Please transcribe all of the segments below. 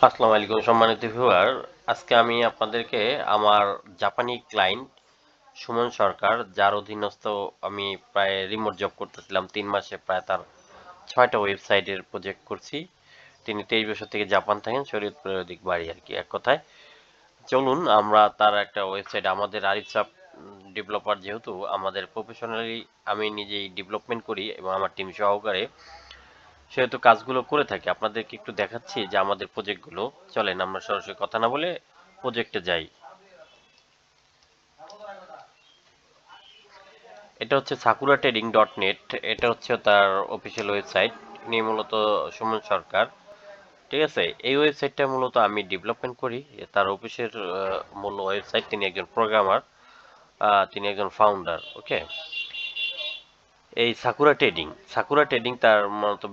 আসসালামু আলাইকুম সম্মানিত ভিউয়ার। আজকে আমি আপনাদেরকে আমার জাপানি ক্লায়েন্ট সুমন সরকার, যার অধীনস্থ আমি প্রায় রিমোট জব করতেছিলাম 3 মাসে, প্রায় তার 6টা ওয়েবসাইটের প্রজেক্ট করছি। তিনি 23 বছর থেকে জাপান থাকেন, শরীয়তপুরের ওদিক বাড়ি আর কি। এক কথায় চলুন আমরা তার একটা ওয়েবসাইট, আমাদের আরিফসাব ডেভেলপার, যেহেতু আমাদের প্রফেশনালি আমি নিজেই ডেভেলপমেন্ট করি এবং আমার টিম সহকারে, সেহেতু কাজগুলো করে থাকি। আপনাদেরকে একটু দেখাচ্ছি যে আমাদের প্রজেক্টগুলো। চলেন আমরা সরাসরি কথা না বলে প্রজেক্টে যাই। এটা হচ্ছে সাকুরা ট্রেডিং ডট নেট, এটা হচ্ছে তার অফিসিয়াল ওয়েবসাইট। ইনি মূলত সুমন সরকার, ঠিক আছে। এই ওয়েবসাইটটা মূলত আমি ডেভেলপমেন্ট করি। তার অফিসের মূল ওয়েবসাইট। তিনি একজন প্রোগ্রামার, তিনি একজন ফাউন্ডার। ওকে, এই সাকুরা ট্রেডিং তার মূলত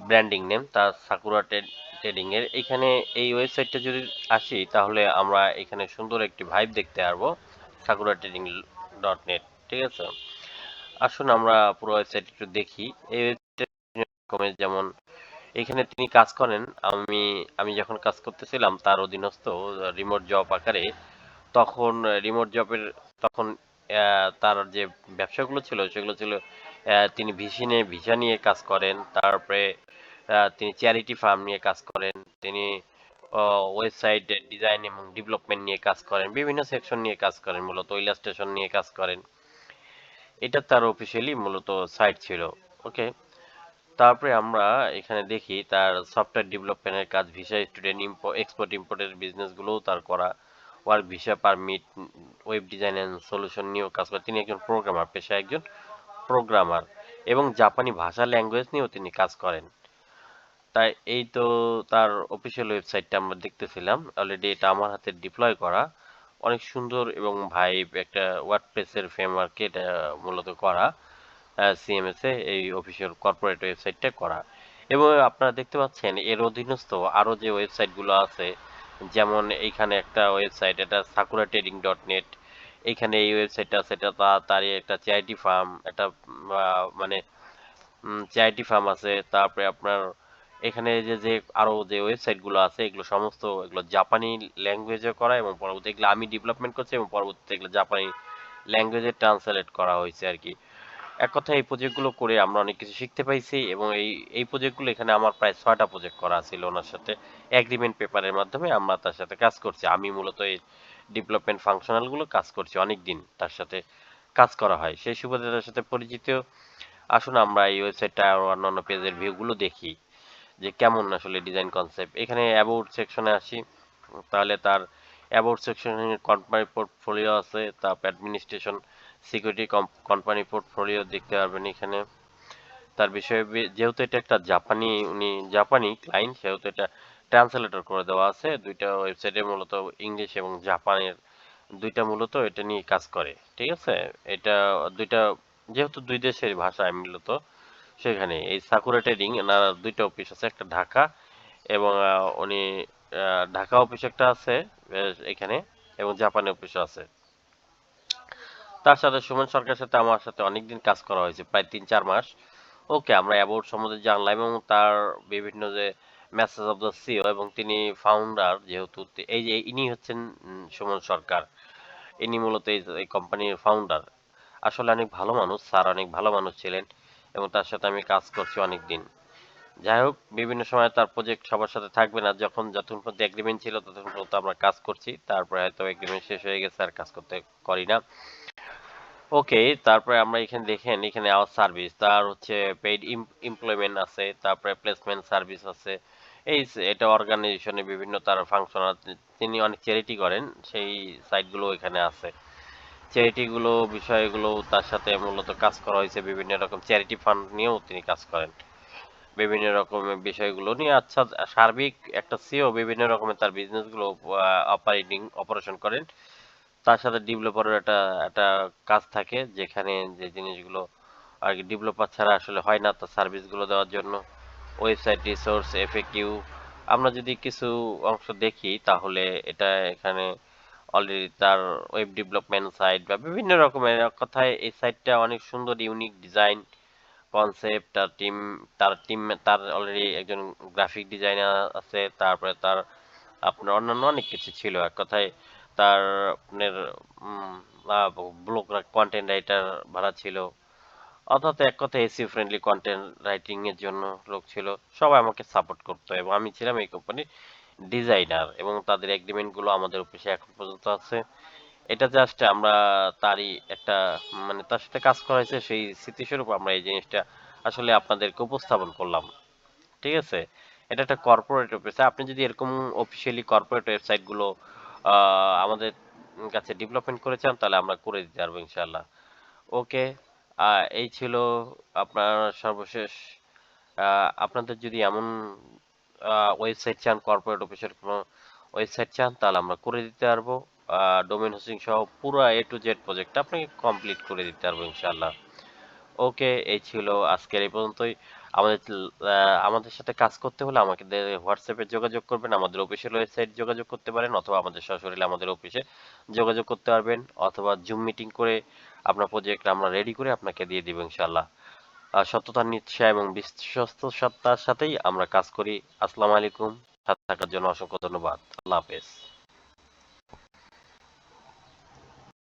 ব্র্যান্ডিং নেম, তার সাকুরা ট্রেডিং এর। এখানে এই ওয়েবসাইটটা যদি আসি, তাহলে আমরা এখানে সুন্দর একটি ভাইব দেখতে পারবো, সাকুরা ট্রেডিং ডট নেট, ঠিক আছে। আসুন আমরা পুরো ওয়েবসাইট একটু দেখি। এই ওয়েবসাইট যেমন এখানে তিনি কাজ করেন, আমি আমি যখন কাজ করতেছিলাম তার অধীনস্থ রিমোট জব আকারে, তখন রিমোট জবের তখন তার যে ব্যবসাগুলো ছিল সেগুলো ছিল, তিনি ভিসা নিয়ে কাজ করেন। তারপরে তিনি চ্যারিটি ফার্ম নিয়ে কাজ করেন। তিনি ওয়েবসাইট ডিজাইন এবং ডেভেলপমেন্ট নিয়ে কাজ করেন, বিভিন্ন সেকশন নিয়ে কাজ করেন, মূলত ইলাস্ট্রেশন নিয়ে কাজ করেন। এটা তার অফিসিয়ালি মূলত সাইট ছিল। ওকে, তারপরে আমরা এখানে দেখি তার সফটওয়্যার ডেভেলপমেন্টের কাজ, ভিসা স্টুডেন্ট, এক্সপোর্ট ইম্পোর্টের বিজনেসগুলোও তার করা, work visa permit, web design and solution নিয়েও কাজ করে। তিনি একজন প্রোগ্রামার, পেশায় একজন প্রোগ্রামার, এবং জাপানি ভাষা ল্যাঙ্গুয়েজ নিয়েও তিনি কাজ করেন। তাই এই তো তার অফিসিয়াল ওয়েবসাইটটা আমরা দেখতেছিলাম। অলরেডি এটা আমার হাতে ডিপ্লয় করা, অনেক সুন্দর এবং ভাইব একটা ওয়ার্ডপ্রেসের ফ্রেমওয়ার্কে এটা মূলত করা, সিএমএস এ এই অফিসিয়াল কর্পোরেট ওয়েবসাইটটা করা। এবং আপনারা দেখতে পাচ্ছেন এর অধীনস্থ আরো যে ওয়েবসাইটগুলো আছে, যেমন এইখানে একটা ওয়েবসাইট, এটা সাকুরা ট্রেডিং ডট নেট। এইখানে এই ওয়েবসাইটটা আছে, এটা তারই একটা চ্যারিটি ফার্ম, একটা মানে চ্যারিটি ফার্ম আছে। তারপরে আপনার এখানে যে যে আরো যে ওয়েবসাইট গুলো আছে, এগুলো সমস্ত এগুলো জাপানি ল্যাঙ্গুয়েজে করা, এবং পরবর্তী এগুলো আমি ডেভেলপমেন্ট করছি, এবং পরবর্তীতে এগুলো জাপানি ল্যাঙ্গুয়েজে ট্রান্সলেট করা হয়েছে আর কি। এক কথায় এই প্রজেক্টগুলো করে আমরা অনেক কিছু শিখতে পাইছি, এবং এই প্রজেক্টগুলো এখানে আমার প্রায় 6টা প্রজেক্ট করা ছিল ওনার সাথে। এগ্রিমেন্ট পেপারের মাধ্যমে আমরা তার সাথে কাজ করছি। আমি মূলত এই ডেভেলপমেন্ট ফাংশনালগুলো কাজ করছি, অনেক দিন তার সাথে কাজ করা হয়, সেই সুবাদে তার সাথে পরিচিত। আসুন আমরা এই ওয়েবসাইটটা আর অন্যান্য পেজের ভিউগুলো দেখি যে কেমন আসলে ডিজাইন কনসেপ্ট। এখানে অ্যাবাউট সেকশনে আসি, তাহলে তার অ্যাবাউট সেকশনে কোম্পানি পোর্টফোলিও আছে, তারপর অ্যাডমিনিস্ট্রেশন, সিকিউরিটি, কোম্পানি পোর্টফোলিও দেখতে পারবেন এখানে। তার বিষয়ে যেহেতু এটা একটা জাপানি, উনি জাপানি ক্লায়েন্ট, সেহেতু এটা ট্রান্সলেটর করে দেওয়া আছে। দুইটা ওয়েবসাইটে মূলত ইংলিশ এবং জাপানের দুইটা মূলত এটা নিয়ে কাজ করে, ঠিক আছে। এটা দুইটা, যেহেতু দুই দেশের ভাষায় মূলত, সেখানে এই সাকুরা ট্রেডিং এনার দুইটা অফিস আছে, একটা ঢাকা এবং উনি ঢাকা অফিস একটা আছে এখানে, এবং জাপানি অফিসও আছে। তার সাথে সুমন সরকারের সাথে আমার সাথে অনেকদিন কাজ করা হয়েছে, প্রায় 3-4 মাস। ওকে, আমরা অ্যাবাউট সম্বন্ধে জানলাম, এবং তার বিভিন্ন যে মেসেজ অফ দ্য সিও, এবং তিনি ফাউন্ডার, যেহেতু এই যে ইনি হচ্ছেন সুমন সরকার, ইনি মূলত এই কোম্পানির ফাউন্ডার। আসলে অনেক ভালো মানুষ, স্যার অনেক ভালো মানুষ ছিলেন, এবং তার সাথে আমি কাজ করছি অনেক দিন। যাই হোক, বিভিন্ন সময় তার প্রজেক্ট সবার সাথে থাকবে না, যতক্ষণ পর্যন্ত এগ্রিমেন্ট ছিল ততক্ষণ পর্যন্ত আমরা কাজ করছি, তারপরে হয়তো এগ্রিমেন্ট শেষ হয়ে গেছে, আর কাজ করতে করি না। ওকে, তারপরে আমরা এখানে দেখেন, এখানে আওয়ার সার্ভিস, তার হচ্ছে পেইড এমপ্লয়মেন্ট আছে, তারপরে প্লেসমেন্ট সার্ভিস আছে। এটা অর্গানাইজেশনে বিভিন্ন তার ফাংশন আছে। তিনি অনেক চ্যারিটি করেন, সেই সাইটগুলো এখানে আছে। চ্যারিটিগুলো বিষয়গুলো তার সাথে মূলত কাজ করা হয়েছে, বিভিন্ন রকম চ্যারিটি ফান্ড নিয়েও তিনি কাজ করেন, বিভিন্ন রকমের বিষয়গুলো নিয়ে। আচ্ছা, সার্বিক একটা সিও বিভিন্ন রকমের তার বিজনেসগুলো অপারেশন করেন। তার সাথে ডেভেলপারের একটা একটা কাজ থাকে, যেখানে যে জিনিসগুলো আর কি ডেভেলপার ছাড়া আসলে হয় না তার সার্ভিসগুলো দেওয়ার জন্য। ওয়েবসাইট রিসোর্স, এফএকিউ, আমরা যদি কিছু অংশ দেখি, তাহলে এটা এখানে অলরেডি তার ওয়েব ডেভেলপমেন্ট সাইট বা বিভিন্ন রকমের, এক কথায় এই সাইটটা অনেক সুন্দর, ইউনিক ডিজাইন কনসেপ্ট। তার টিম তার অলরেডি একজন গ্রাফিক ডিজাইনার আছে, তারপরে তার আপনার অন্যান্য অনেক কিছু ছিল। এক কথায় তার আপনার ব্লগ কন্টেন্ট রাইটার ভাড়া ছিল, অর্থাৎ এক কথায় এসি ফ্রেন্ডলি কন্টেন্ট রাইটিং এর জন্য লোক ছিল। সবাই আমাকে সাপোর্ট করতো এবং আমি ছিলাম এই কোম্পানির ডিজাইনার এবং তাদের এগ্রিমেন্ট গুলো আমাদের অফিসে এখন পর্যন্ত আছে। এটা জাস্ট আমরা তারই একটা মানে তার সাথে কাজ করা হয়েছে সেই স্মৃতিস্বরূপ আমরা এই জিনিসটা আসলে আপনাদেরকে উপস্থাপন করলাম। ঠিক আছে, এটা একটা কর্পোরেট ওয়েবসাইট। আপনি যদি এরকম অফিসিয়ালি কর্পোরেট ওয়েবসাইট গুলো আমাদের কাছে ডেভেলপমেন্ট করে চান তাহলে আমরা করে দিতে পারবো ইনশাল্লাহ। ওকে, এই ছিল আপনার সর্বশেষ। আপনাদের যদি এমন ওয়েবসাইট চান, কর্পোরেট অফিসের কোনো ওয়েবসাইট চান তাহলে আমরা করে দিতে পারবো। ডোমেন হোস্টিং সহ পুরো A to Z প্রজেক্টটা আপনাকে কমপ্লিট করে দিতে পারবো ইনশাল্লাহ। ওকে, এই ছিল আজকের এই পর্যন্তই। আমাদের আমাদের সাথে কাজ করতে হলে আমাকে হোয়াটসঅ্যাপে যোগাযোগ করবেন, আমাদের অফিসিয়াল ওয়েবসাইট যোগাযোগ করতে পারেন, অথবা আমাদের সরাসরি আমাদের অফিসে যোগাযোগ করতে পারবেন, অথবা জুম মিটিং করে আপনার প্রজেক্ট আমরা রেডি করে আপনাকে দিয়ে দিব ইনশাল্লাহ। সততা, নিষ্ঠা এবং বিশ্বস্ততার সাথেই আমরা কাজ করি। আসসালামু আলাইকুম। সাথে থাকার জন্য অসংখ্য ধন্যবাদ। আল্লাহ হাফেজ।